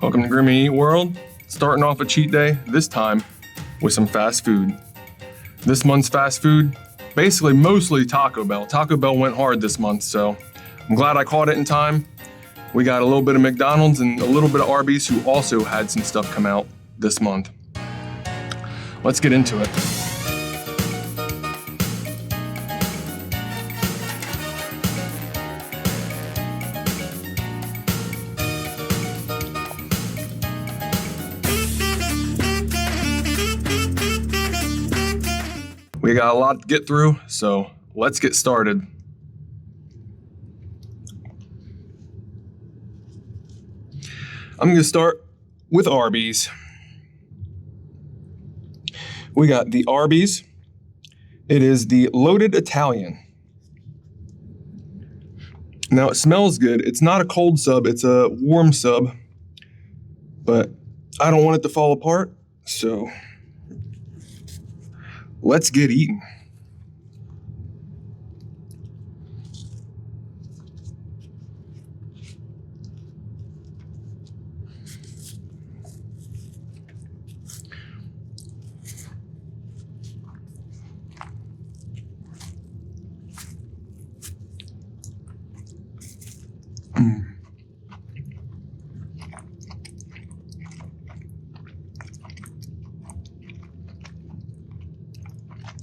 Welcome to Grimmy Eat World. Starting off a cheat day, this time with some fast food. This month's fast food, basically mostly Taco Bell. Taco Bell went hard this month, so I'm glad I caught it in time. We got a little bit of McDonald's and a little bit of Arby's, who also had some stuff come out this month. Let's get into it. We got a lot to get through, so let's get started. I'm gonna start with Arby's. We got the Arby's. It is the loaded Italian. Now it smells good. It's not a cold sub, it's a warm sub, but I don't want it to fall apart, so let's get eating.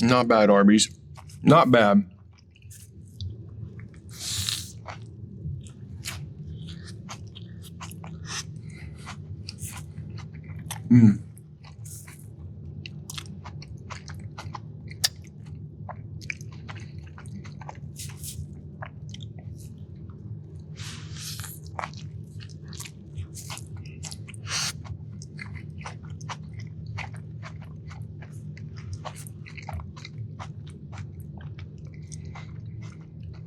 Not bad, Arby's. Not bad.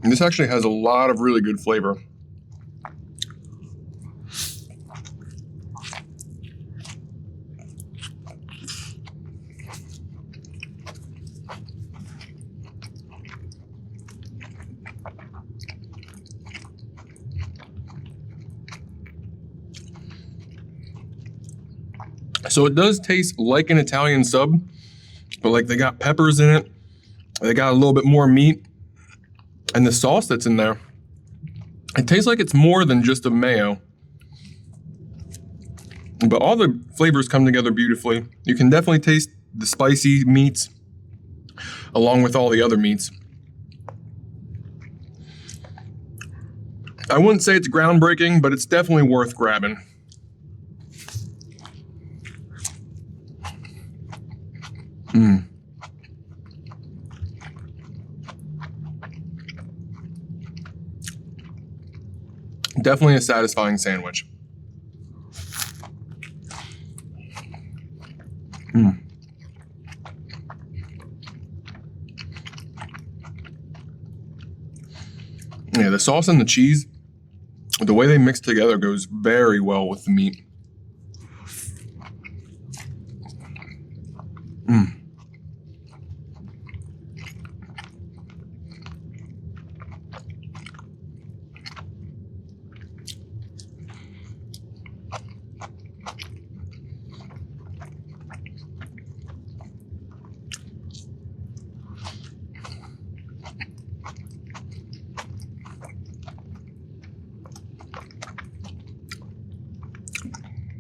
This actually has a lot of really good flavor. So it does taste like an Italian sub, but like they got peppers in it. They got a little bit more meat. And the sauce that's in there, it tastes like it's more than just a mayo. But all the flavors come together beautifully. You can definitely taste the spicy meats along with all the other meats. I wouldn't say it's groundbreaking, but it's definitely worth grabbing. Definitely a satisfying sandwich. Yeah, the sauce and the cheese, the way they mix together goes very well with the meat.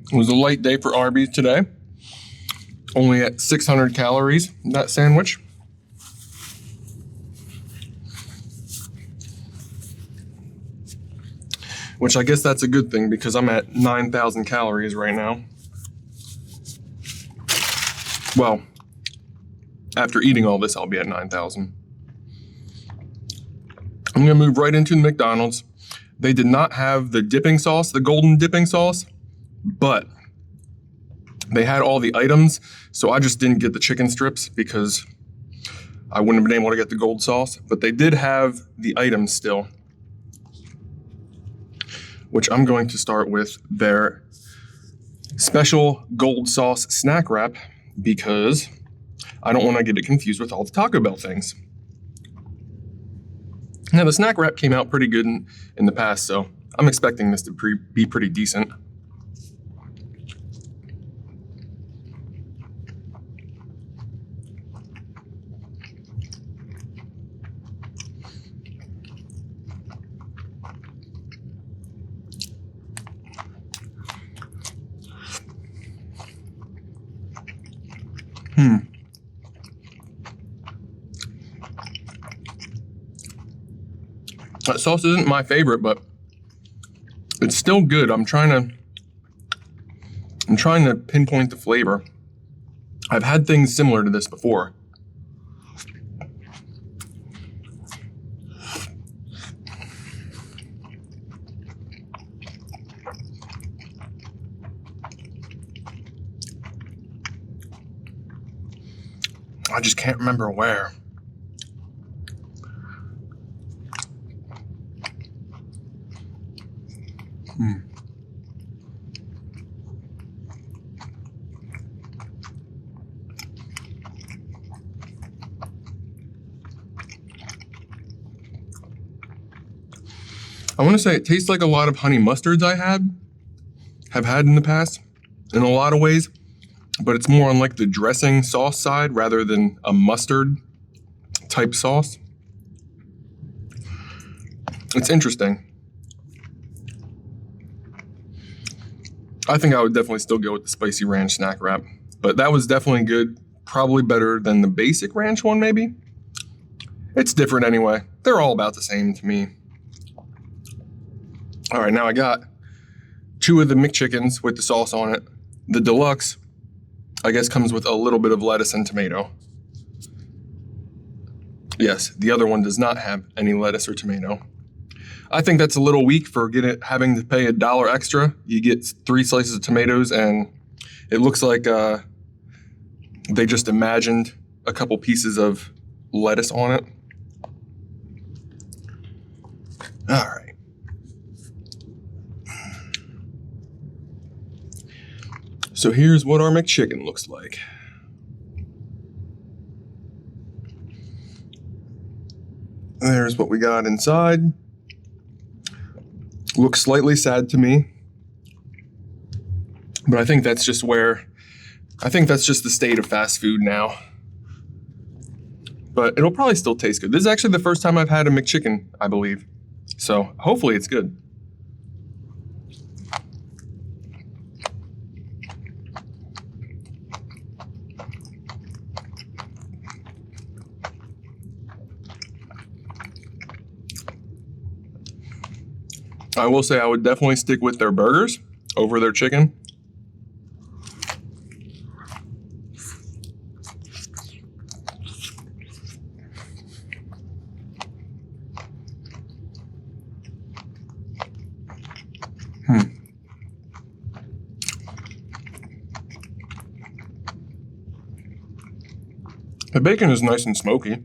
It was a light day for Arby's today. Only at 600 calories, that sandwich. Which I guess that's a good thing because I'm at 9,000 calories right now. Well, after eating all this, I'll be at 9,000. I'm gonna move right into the McDonald's. They did not have the dipping sauce, the golden dipping sauce, but they had all the items, so I just didn't get the chicken strips because I wouldn't have been able to get the gold sauce, but they did have the items still, which I'm going to start with their special gold sauce snack wrap because I don't want to get it confused with all the Taco Bell things. Now, the snack wrap came out pretty good in the past, so I'm expecting this to be pretty decent. That sauce isn't my favorite, but it's still good. I'm trying to pinpoint the flavor. I've had things similar to this before. I just can't remember where. I want to say it tastes like a lot of honey mustards have had in the past in a lot of ways, but it's more on like the dressing sauce side rather than a mustard type sauce. It's interesting. I think I would definitely still go with the spicy ranch snack wrap, but that was definitely good. Probably better than the basic ranch one, maybe. It's different anyway. They're all about the same to me. All right, now I got 2 of the McChickens with the sauce on it. The deluxe, I guess, comes with a little bit of lettuce and tomato. Yes, the other one does not have any lettuce or tomato. I think that's a little weak for having to pay $1 extra. You get 3 slices of tomatoes, and it looks like they just imagined a couple pieces of lettuce on it. All right. So here's what our McChicken looks like. There's what we got inside. Looks slightly sad to me, but I think that's just the state of fast food now. But it'll probably still taste good. This is actually the first time I've had a McChicken, I believe. So hopefully it's good. I will say I would definitely stick with their burgers over their chicken. The bacon is nice and smoky.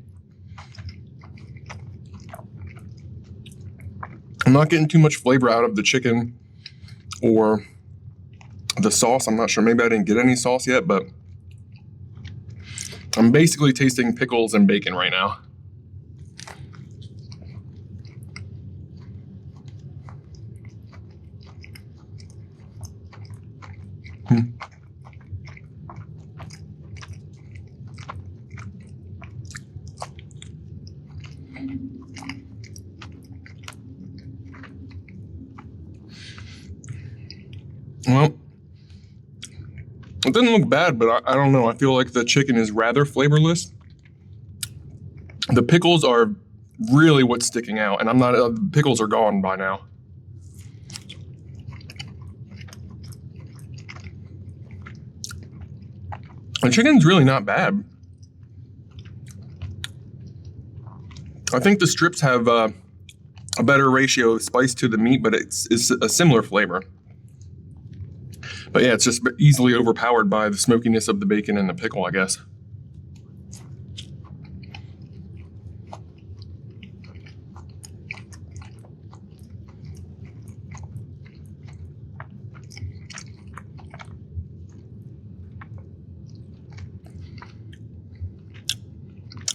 I'm not getting too much flavor out of the chicken or the sauce. I'm not sure. Maybe I didn't get any sauce yet, but I'm basically tasting pickles and bacon right now. Well, it doesn't look bad, but I don't know. I feel like the chicken is rather flavorless. The pickles are really what's sticking out, and the pickles are gone by now. The chicken's really not bad. I think the strips have a better ratio of spice to the meat, but it's a similar flavor. But yeah, it's just easily overpowered by the smokiness of the bacon and the pickle, I guess.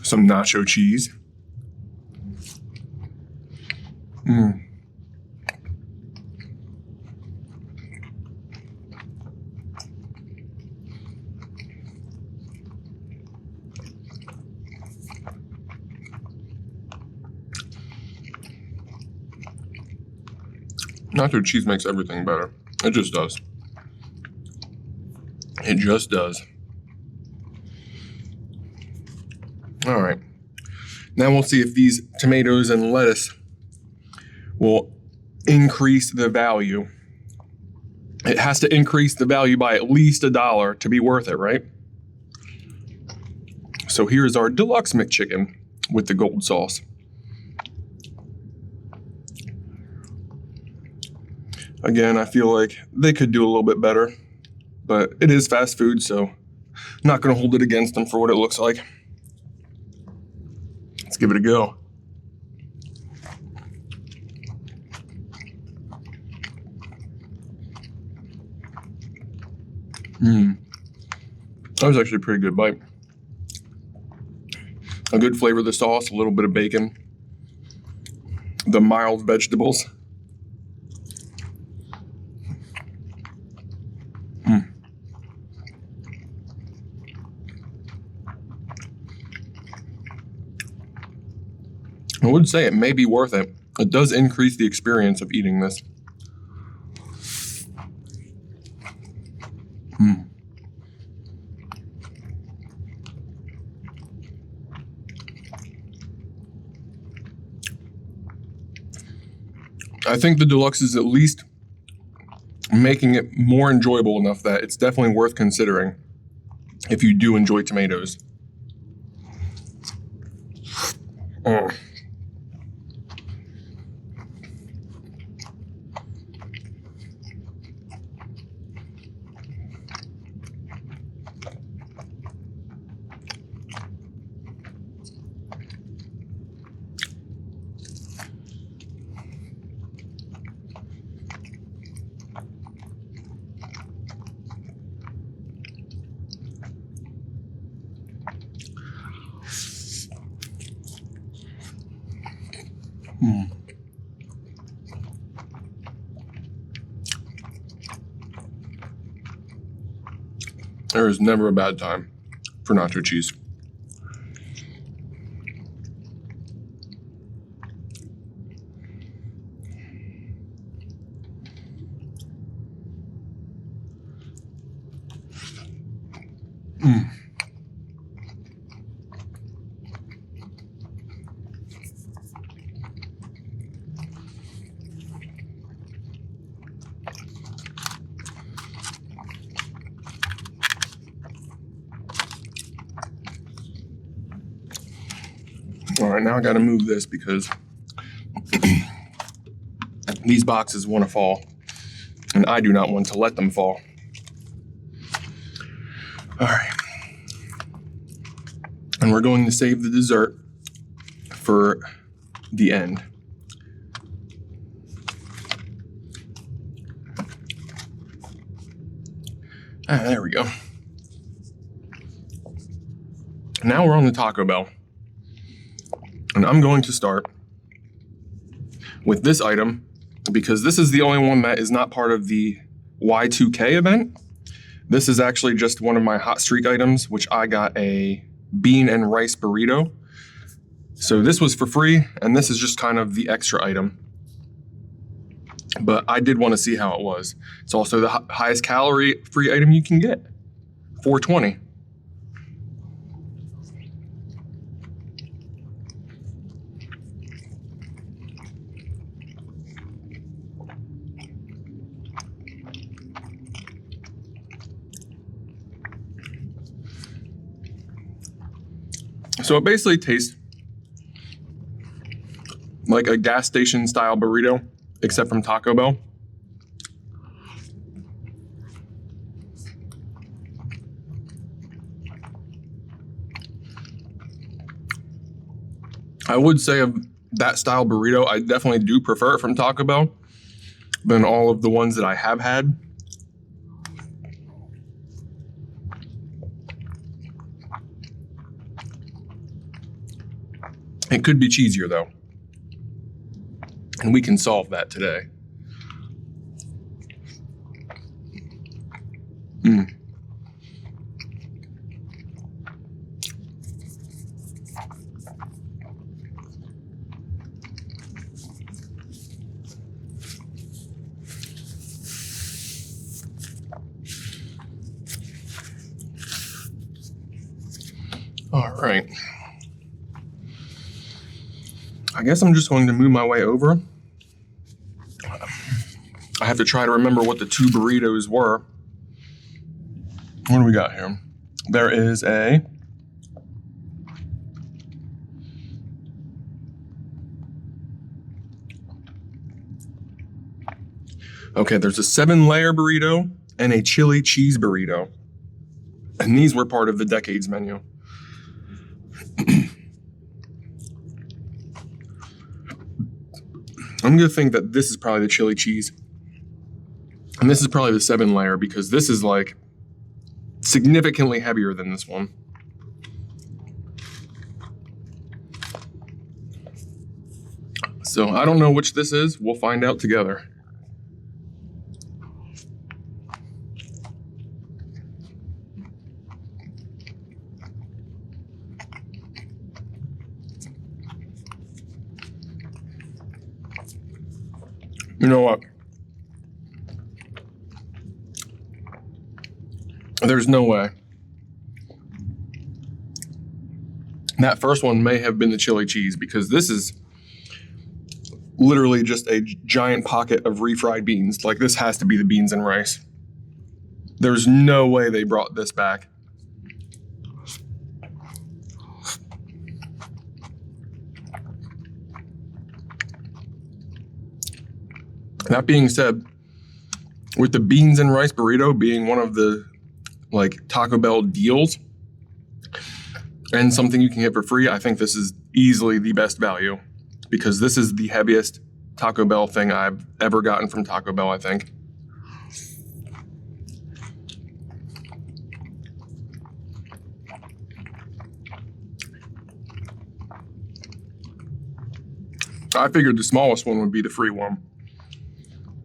Some nacho cheese. Nacho cheese makes everything better. It just does. It just does. All right. Now we'll see if these tomatoes and lettuce will increase the value. It has to increase the value by at least $1 to be worth it, right? So here's our deluxe McChicken with the gold sauce. Again, I feel like they could do a little bit better, but it is fast food, so I'm not going to hold it against them for what it looks like. Let's give it a go. That was actually a pretty good bite. A good flavor of the sauce, a little bit of bacon, the mild vegetables. I would say it may be worth it. It does increase the experience of eating this. I think the deluxe is at least making it more enjoyable enough that it's definitely worth considering if you do enjoy tomatoes. There is never a bad time for nacho cheese. All right, now I gotta move this because these boxes want to fall, and I do not want to let them fall. All right. And we're going to save the dessert for the end. There we go. Now we're on the Taco Bell. And I'm going to start with this item because this is the only one that is not part of the Y2K event. This is actually just one of my hot streak items, which I got a bean and rice burrito. So this was for free, and this is just kind of the extra item. But I did want to see how it was. It's also the highest calorie free item you can get, 420. So it basically tastes like a gas station style burrito, except from Taco Bell. I would say of that style burrito, I definitely do prefer it from Taco Bell than all of the ones that I have had. It could be cheesier though, and we can solve that today. All right. I guess I'm just going to move my way over. I have to try to remember what the two burritos were. What do we got here? There is a there's a 7-layer burrito and a chili cheese burrito. And these were part of the Decades menu. I'm going to think that this is probably the chili cheese. And this is probably the 7-layer because this is like significantly heavier than this one. So I don't know which this is. We'll find out together. You know what? There's no way. That first one may have been the chili cheese because this is literally just a giant pocket of refried beans. Like, this has to be the beans and rice. There's no way they brought this back. That being said, with the beans and rice burrito being one of the like Taco Bell deals and something you can get for free, I think this is easily the best value because this is the heaviest Taco Bell thing I've ever gotten from Taco Bell, I think. I figured the smallest one would be the free one,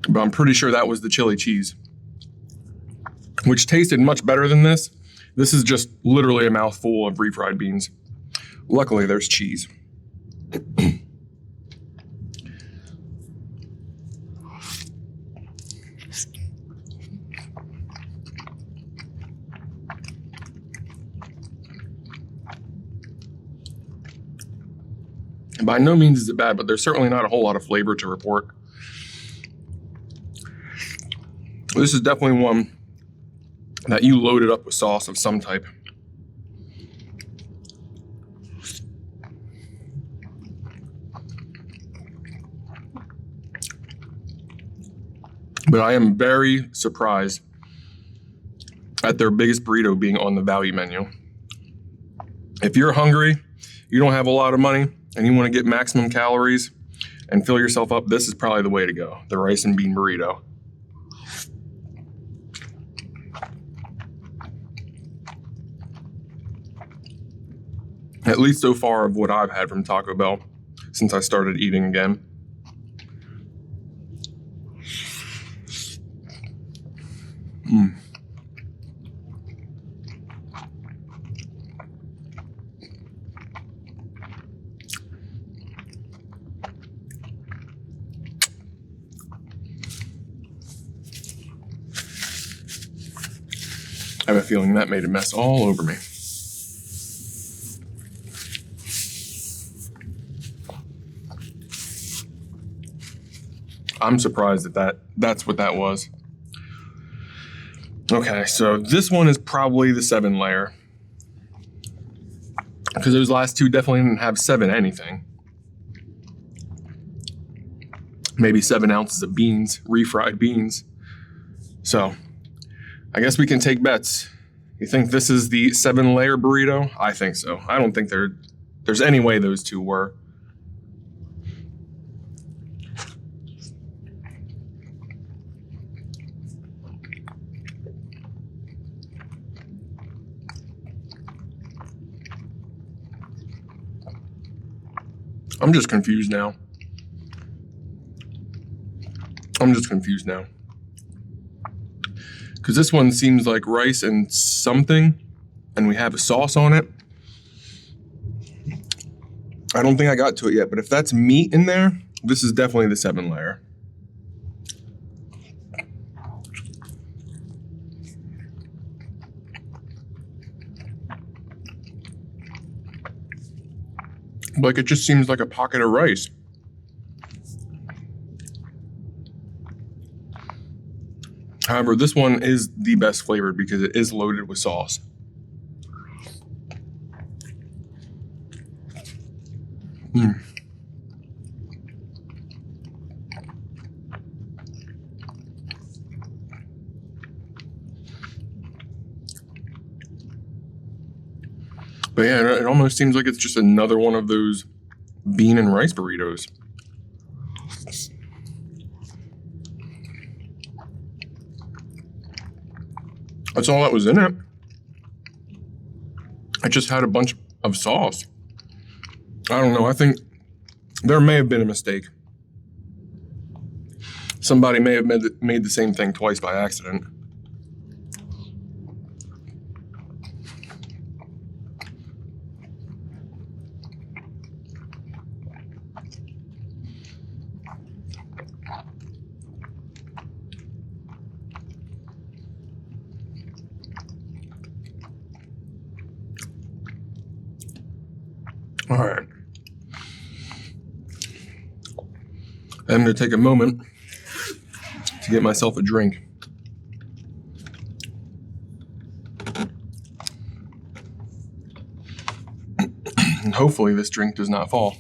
but I'm pretty sure that was the chili cheese, which tasted much better than this. This is just literally a mouthful of refried beans. Luckily, there's cheese. By no means is it bad, but there's certainly not a whole lot of flavor to report. This is definitely one that you loaded up with sauce of some type. But I am very surprised at their biggest burrito being on the value menu. If you're hungry, you don't have a lot of money, and you want to get maximum calories and fill yourself up, this is probably the way to go, the rice and bean burrito. At least so far of what I've had from Taco Bell since I started eating again. I have a feeling that made a mess all over me. I'm surprised that's what that was. Okay, so this one is probably the 7-layer. Because those last two definitely didn't have 7 anything. Maybe 7 ounces of beans, refried beans. So, I guess we can take bets. You think this is the 7-layer burrito? I think so. I don't think there's any way those two were. I'm just confused now. Because this one seems like rice and something, and we have a sauce on it. I don't think I got to it yet, but if that's meat in there, this is definitely the 7-layer. Like it just seems like a pocket of rice. However, this one is the best flavored because it is loaded with sauce. But yeah, it almost seems like it's just another one of those bean and rice burritos. That's all that was in it. I just had a bunch of sauce. I don't know, I think there may have been a mistake. Somebody may have made the same thing twice by accident. All right. I'm going to take a moment to get myself a drink. And hopefully this drink does not fall.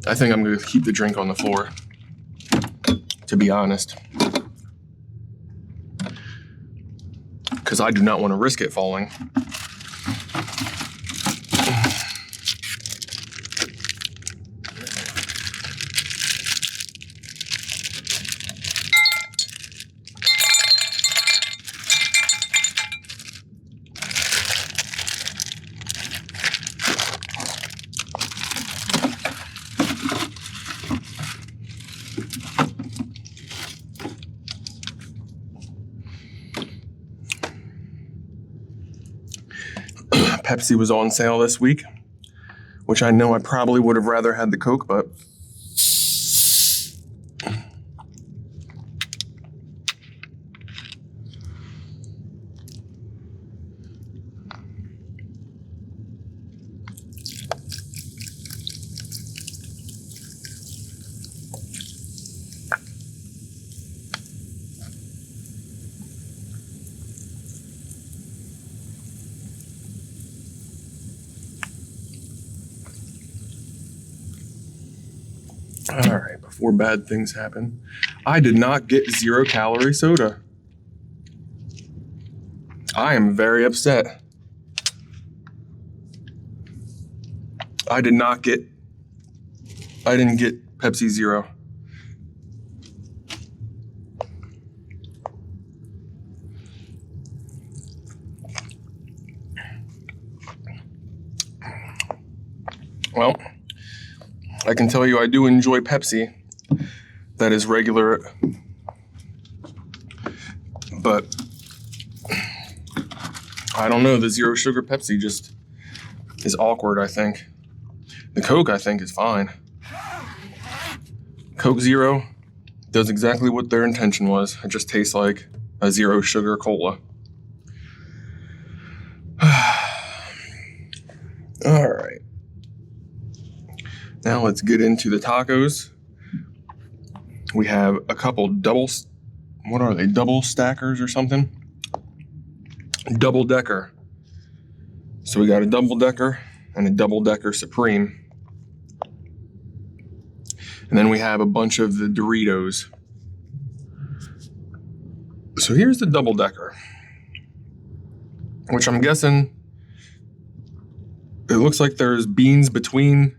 I think I'm going to keep the drink on the floor, to be honest. Because I do not want to risk it falling. Pepsi was on sale this week, which I know I probably would have rather had the Coke, but all right, before bad things happen, I did not get 0-calorie soda. I am very upset. I didn't get Pepsi Zero. Well, I can tell you I do enjoy Pepsi. That is regular, but I don't know, the zero sugar Pepsi just is awkward, I think. The Coke, I think, is fine. Coke Zero does exactly what their intention was. It just tastes like a zero sugar cola. All right. Now let's get into the tacos. We have a couple double stackers or something? Double decker. So we got a double decker and a double decker Supreme. And then we have a bunch of the Doritos. So here's the double decker, which I'm guessing it looks like there's beans between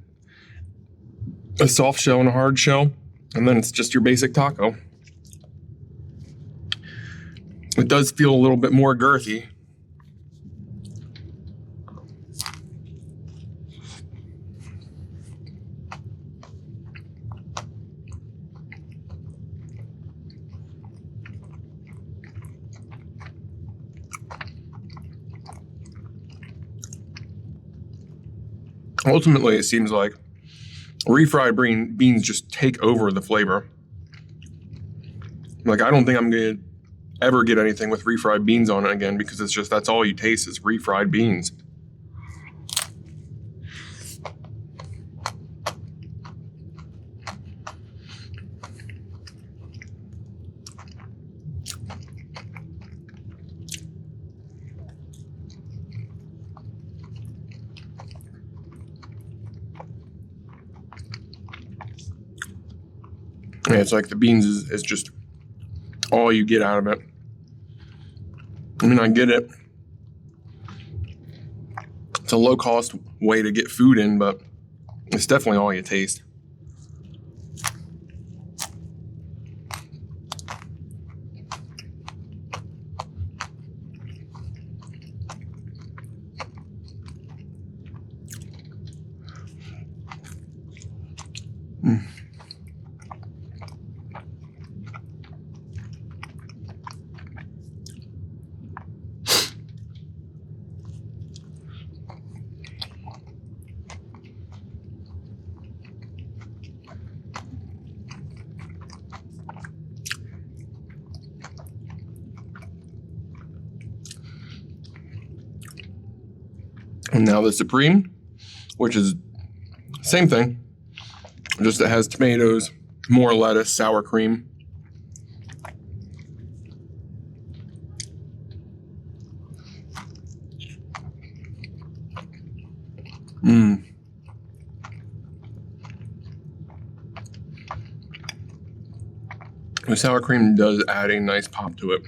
a soft shell and a hard shell, and then it's just your basic taco. It does feel a little bit more girthy. Ultimately, it seems like refried beans just take over the flavor. Like, I don't think I'm gonna ever get anything with refried beans on it again because it's just, that's all you taste is refried beans. mean, it's like the beans is just all you get out of it. I mean, I get it. It's a low-cost way to get food in, but it's definitely all you taste. And now the Supreme, which is same thing, just it has tomatoes, more lettuce, sour cream. The sour cream does add a nice pop to it.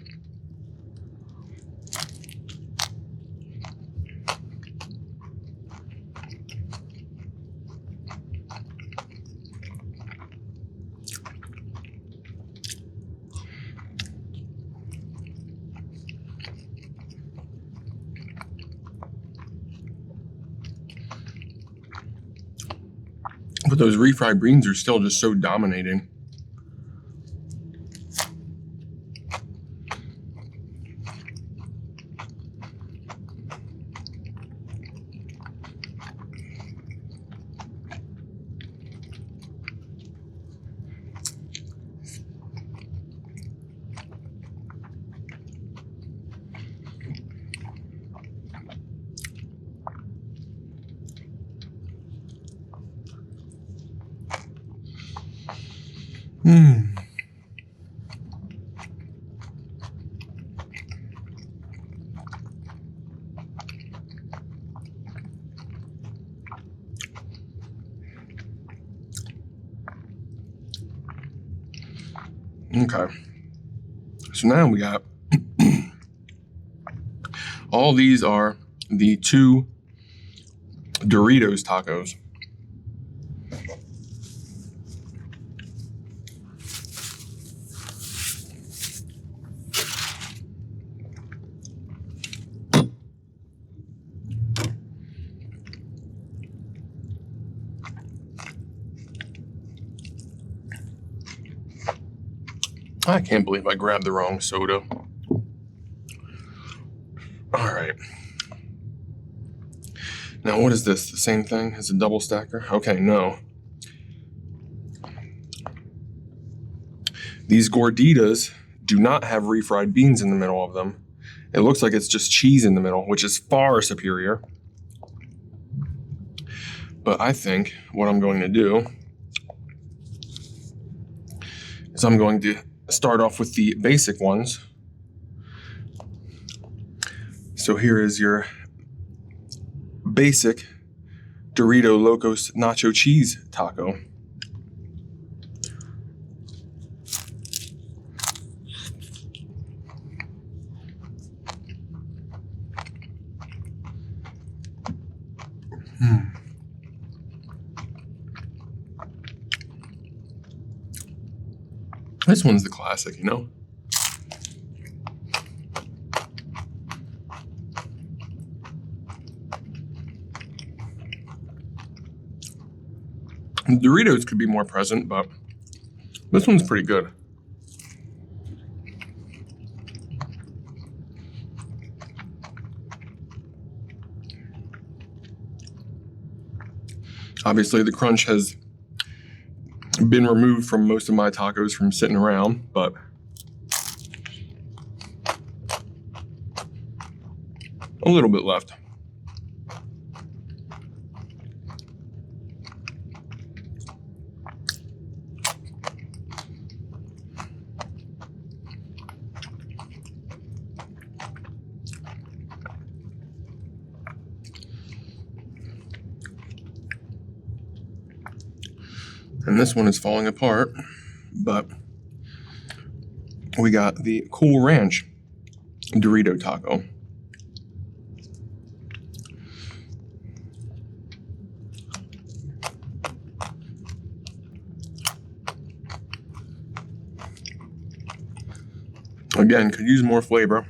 But those refried beans are still just so dominating. Okay. So now we got all these are the 2 Doritos tacos. I can't believe I grabbed the wrong soda. All right. Now, what is this? The same thing as a double stacker? Okay, no. These gorditas do not have refried beans in the middle of them. It looks like it's just cheese in the middle, which is far superior. But I think what I'm going to do is I'm going to start off with the basic ones. So here is your basic Dorito Locos Nacho Cheese Taco. This one's the classic, you know? Doritos could be more present, but this one's pretty good. Obviously, the crunch has been removed from most of my tacos from sitting around, but a little bit left. And this one is falling apart, But we got the Cool Ranch Dorito taco. Again, could use more flavor.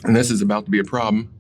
And this is about to be a problem.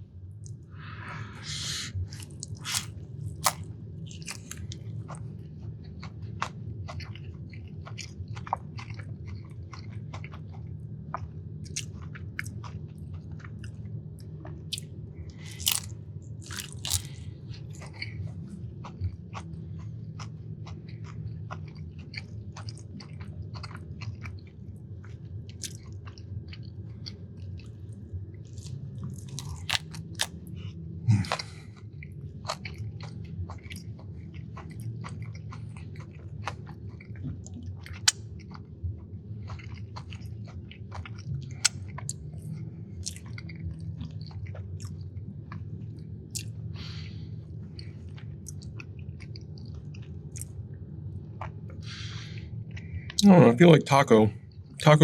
I don't know, I feel like Taco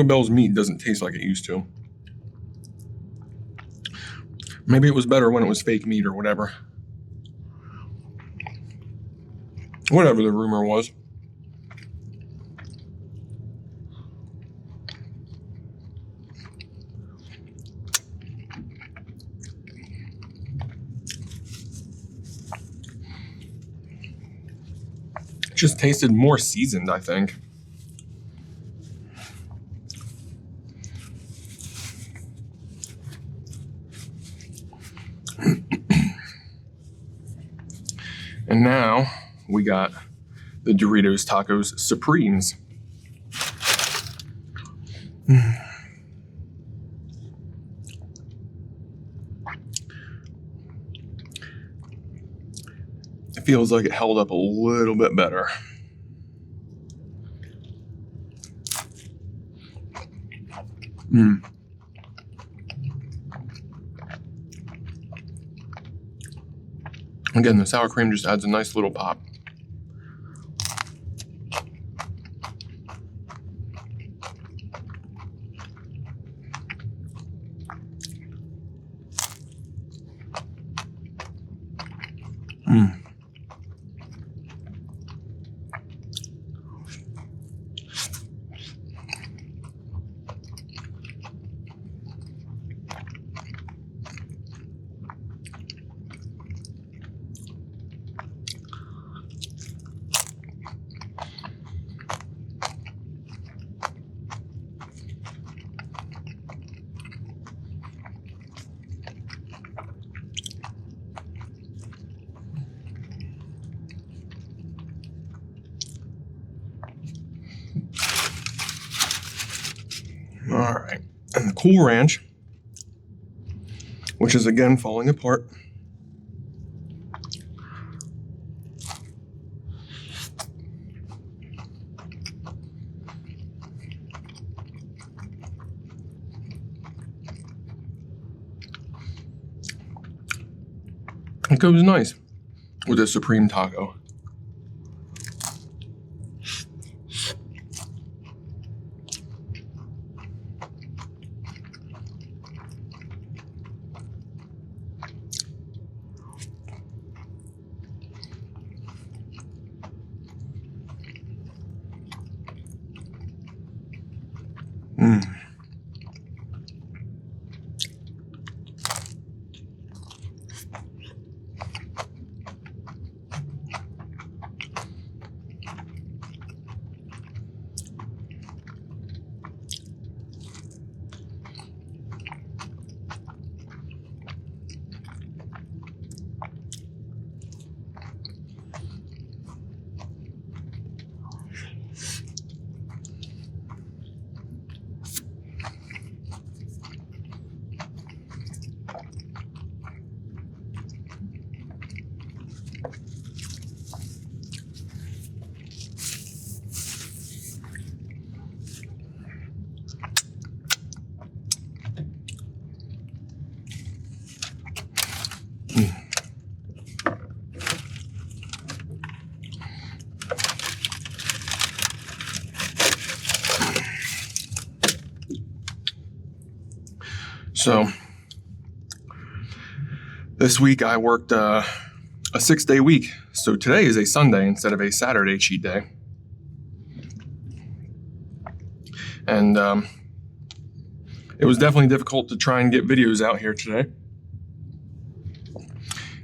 Bell's meat doesn't taste like it used to. Maybe it was better when it was fake meat or whatever. Whatever the rumor was. It just tasted more seasoned, I think. And now we got the Doritos Tacos Supremes. It feels like it held up a little bit better. Again, the sour cream just adds a nice little pop. All right, and the Cool Ranch, which is again falling apart. It goes nice with a Supreme taco. So this week I worked a 6-day week. So today is a Sunday instead of a Saturday cheat day. And it was definitely difficult to try and get videos out here today.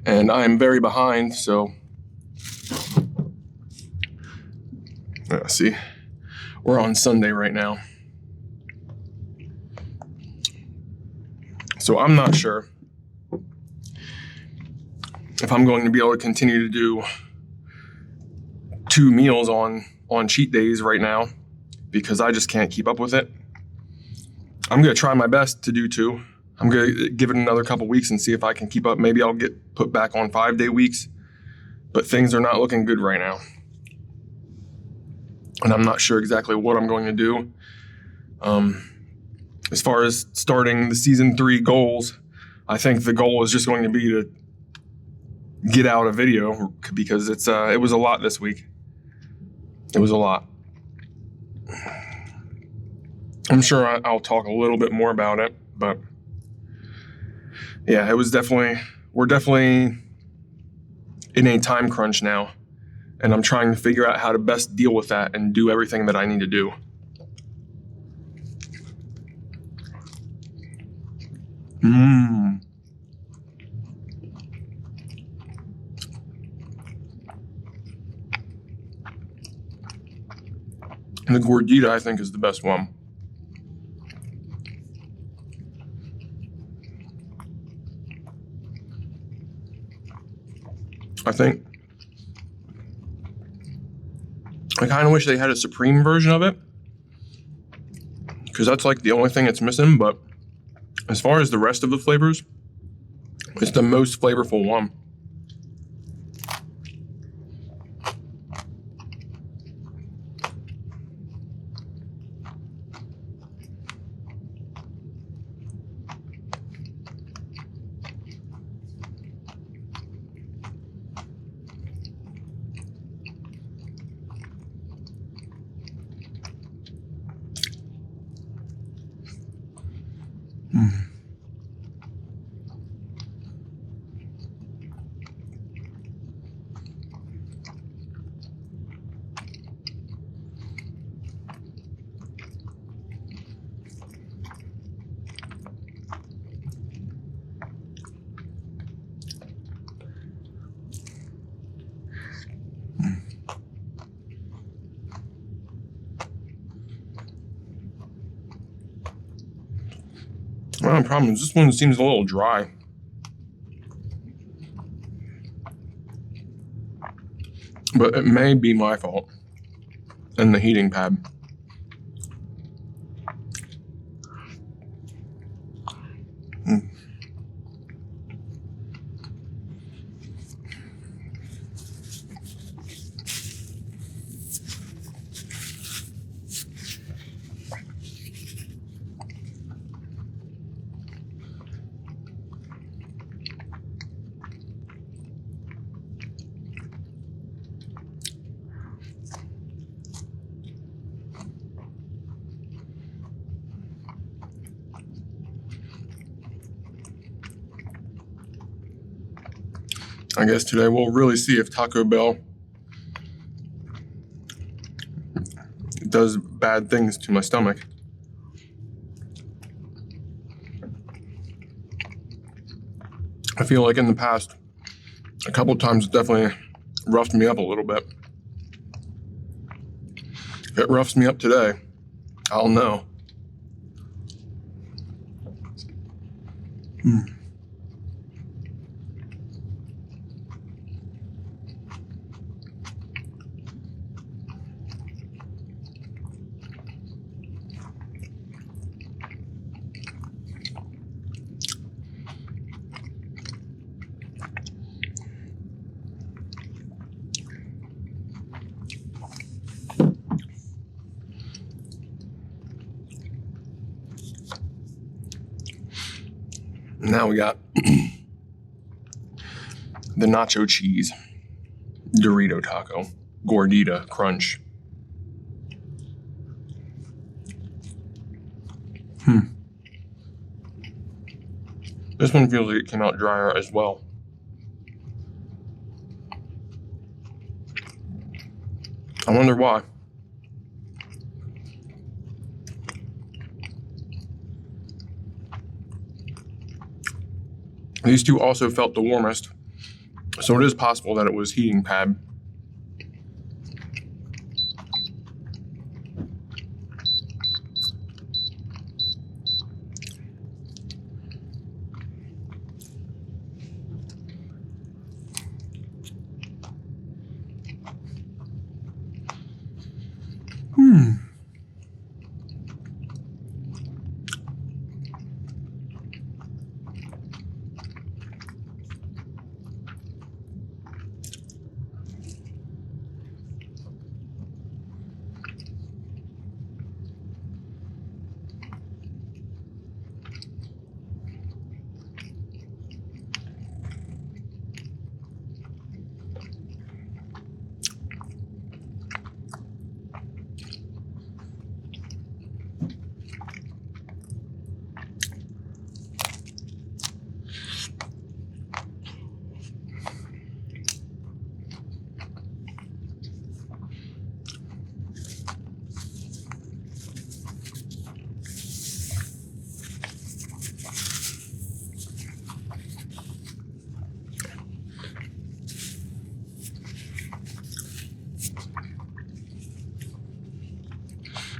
And I am very behind, so see, we're on Sunday right now. So I'm not sure if I'm going to be able to continue to do 2 meals on cheat days right now, because I just can't keep up with it. I'm going to try my best to do 2. I'm going to give it another couple weeks and see if I can keep up. Maybe I'll get put back on 5-day weeks, but things are not looking good right now. And I'm not sure exactly what I'm going to do. As far as starting the season 3 goals, I think the goal is just going to be to get out a video, because it was a lot this week. It was a lot. I'm sure I'll talk a little bit more about it, but yeah, we're definitely in a time crunch now, and I'm trying to figure out how to best deal with that and do everything that I need to do. And the gordita, I think, is the best one. I kind of wish they had a supreme version of it, because that's like the only thing it's missing. But as far as the rest of the flavors, it's the most flavorful one. Well, the problem is this one seems a little dry. But it may be my fault and the heating pad. I guess today we'll really see if Taco Bell does bad things to my stomach. I feel like in the past, a couple times it definitely roughed me up a little bit. If it roughs me up today, I'll know. Now we got the nacho cheese Dorito taco, gordita crunch. This one feels like it came out drier as well. I wonder why. These two also felt the warmest, so it is possible that it was heating pad.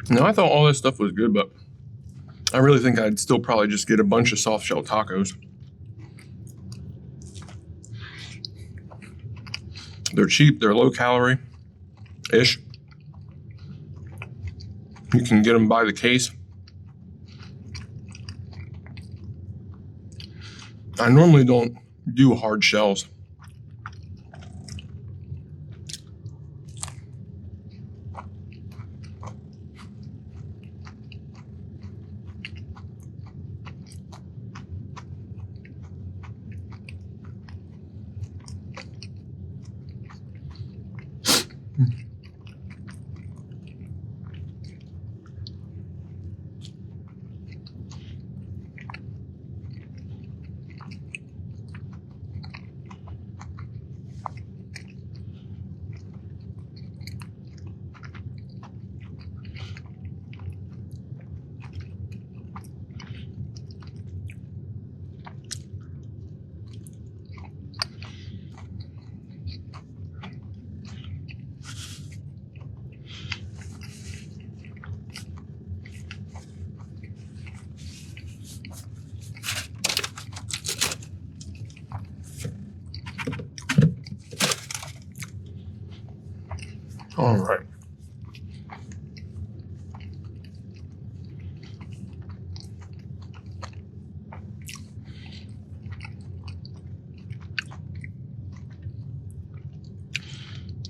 Now, I thought all this stuff was good, but I really think I'd still probably just get a bunch of soft shell tacos. They're cheap, they're low calorie-ish. You can get them by the case. I normally don't do hard shells. All right.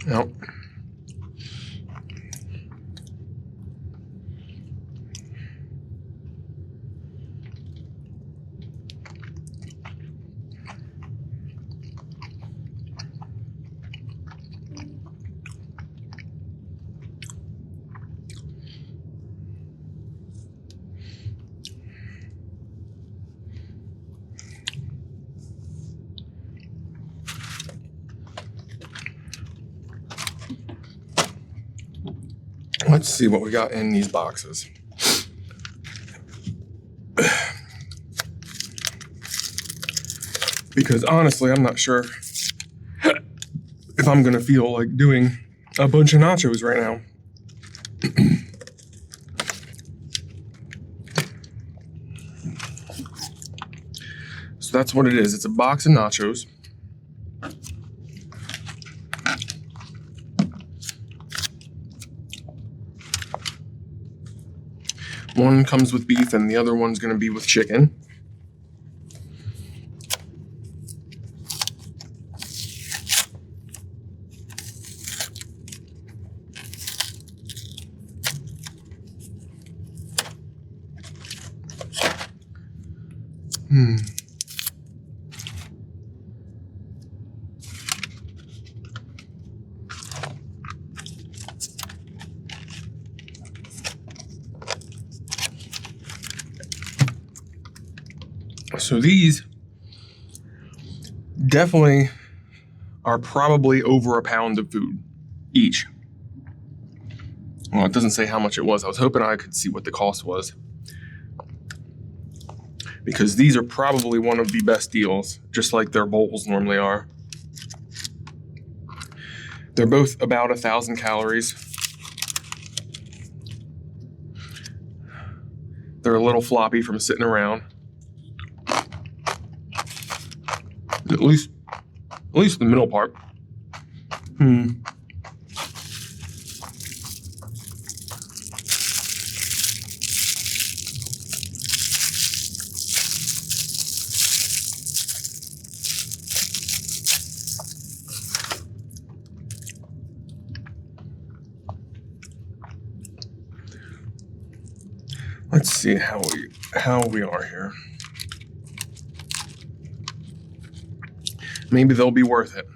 Now, let's see what we got in these boxes. Because honestly, I'm not sure if I'm gonna feel like doing a bunch of nachos right now. So that's what it is. It's a box of nachos. One comes with beef and the other one's gonna be with chicken. So these definitely are probably over a pound of food each. Well, it doesn't say how much it was. I was hoping I could see what the cost was, because these are probably one of the best deals, just like their bowls normally are. They're both about 1,000 calories. They're a little floppy from sitting around. At least the middle part. Let's see how we are here. Maybe they'll be worth it.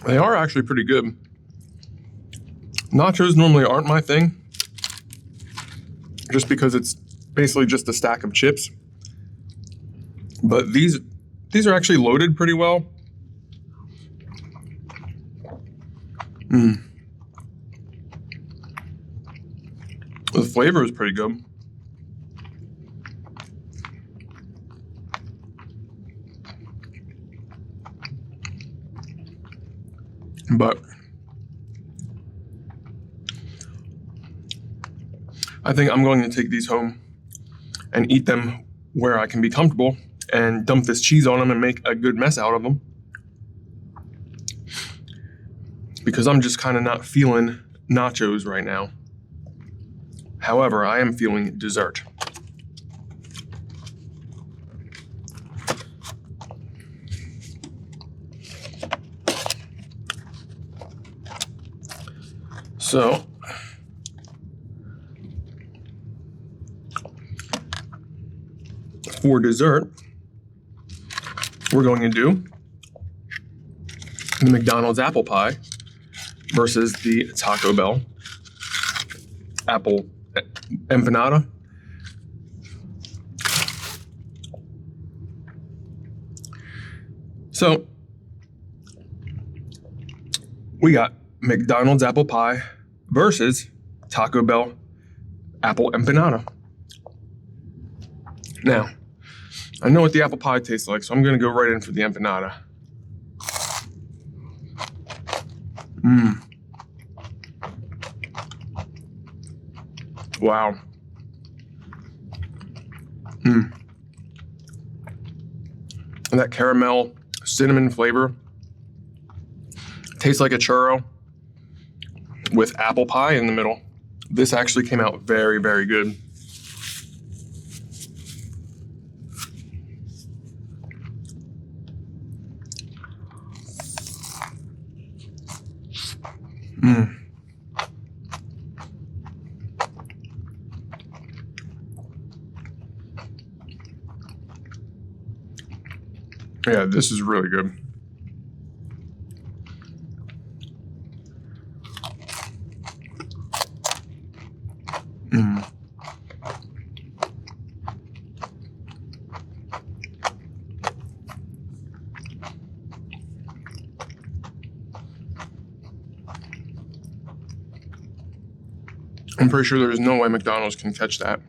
They are actually pretty good. Nachos normally aren't my thing, just because it's basically just a stack of chips. But these are actually loaded pretty well. The flavor is pretty good. But I think I'm going to take these home and eat them where I can be comfortable and dump this cheese on them and make a good mess out of them. Because I'm just kind of not feeling nachos right now. However, I am feeling dessert. So, for dessert, we're going to do the McDonald's apple pie versus the Taco Bell apple empanada. So, we got McDonald's apple pie versus Taco Bell apple empanada. Now, I know what the apple pie tastes like, so I'm going to go right in for the empanada. Wow. That caramel cinnamon flavor tastes like a churro with apple pie in the middle. This actually came out very, very good. Yeah, this is really good. I'm pretty sure there's no way McDonald's can catch that.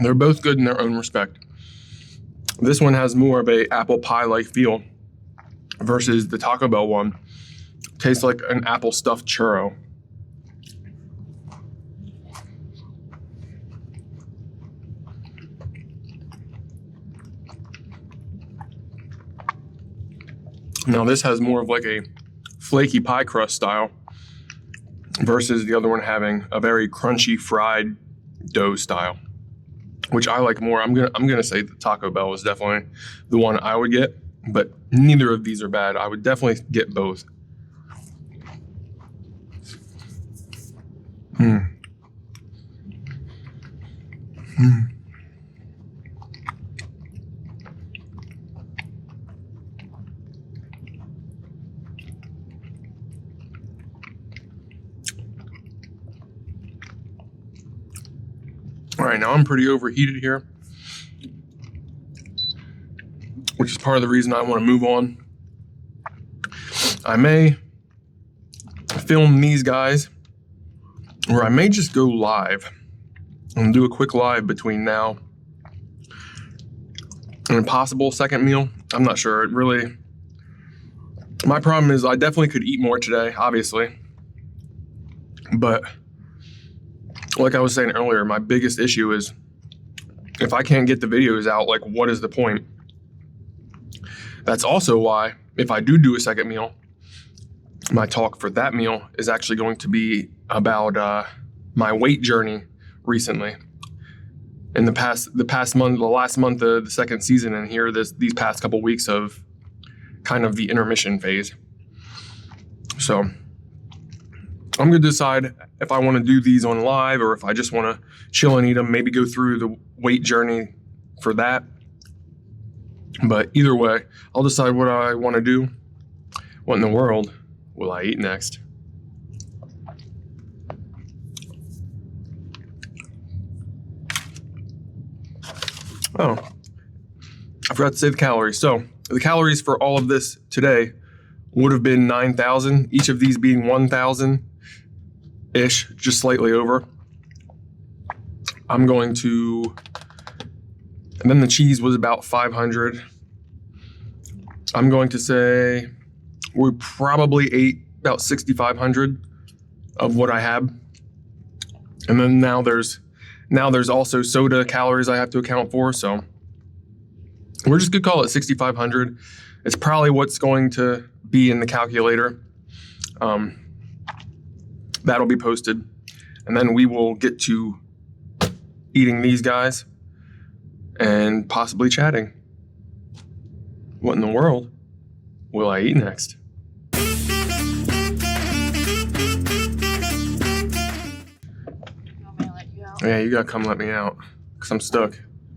They're both good in their own respect. This one has more of a apple pie-like feel versus the Taco Bell one. Tastes like an apple stuffed churro. Now this has more of like a flaky pie crust style versus the other one having a very crunchy fried dough style. which I like more. I'm gonna say that Taco Bell is definitely the one I would get, but neither of these are bad. I would definitely get both. All right, now I'm pretty overheated here, which is part of the reason I want to move on. I may film these guys, or I may just go live and do a quick live between now and a possible second meal. I'm not sure. My problem is I definitely could eat more today, obviously. But like I was saying earlier, my biggest issue is if I can't get the videos out, like, what is the point? That's also why if I do a second meal, my talk for that meal is actually going to be about my weight journey recently. In the last month of the second season, and here these past couple weeks of kind of the intermission phase. So I'm gonna decide if I want to do these on live or if I just want to chill and eat them. Maybe go through the weight journey for that. But either way, I'll decide what I want to do. What in the world will I eat next? Oh, I forgot to say the calories. So the calories for all of this today would have been 9,000, each of these being 1,000-ish, just slightly over. I'm going to, and then the cheese was about 500. I'm going to say we probably ate about 6,500 of what I had. And then now there's also soda calories I have to account for, so we're just gonna call it 6,500. It's probably what's going to be in the calculator. That'll be posted, and then we will get to eating these guys and possibly chatting. What in the world will I eat next? Yeah, you gotta come let me out, because I'm stuck.